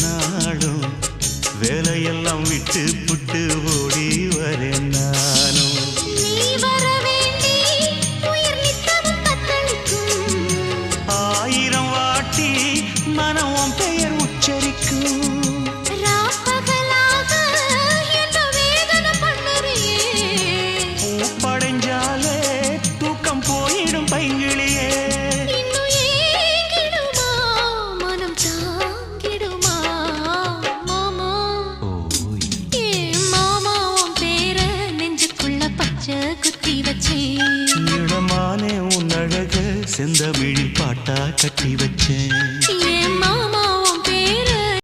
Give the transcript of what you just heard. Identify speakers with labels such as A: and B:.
A: நாளும் வேலையெல்லாம் விட்டு புட்டு ஓடி வரேன் நானும்.
B: நீ வர வேண்டி உயிர் நித்தமும் தத்தளிக்கும்.
A: 1000 வாட்டி மனம் உன் பெயர் உச்சரிக்கும்.
B: ராப்பகலாக என்ன வேதனை பண்ணுறியே.
A: பூப்படைஞ்சாலே தூக்கம் போயிடும் பைங்கிளியே.
B: இன்னும் ஏங்கிடுமா மனம் தாங்கிடுமா மாமா. ஏ மாமா உன் பேர நெஞ்சுக்குள்ள பச்சை குத்தி வச்சேன்.
A: இடமானே உன் அழக செந்தமிழில் பாட்டா கட்டி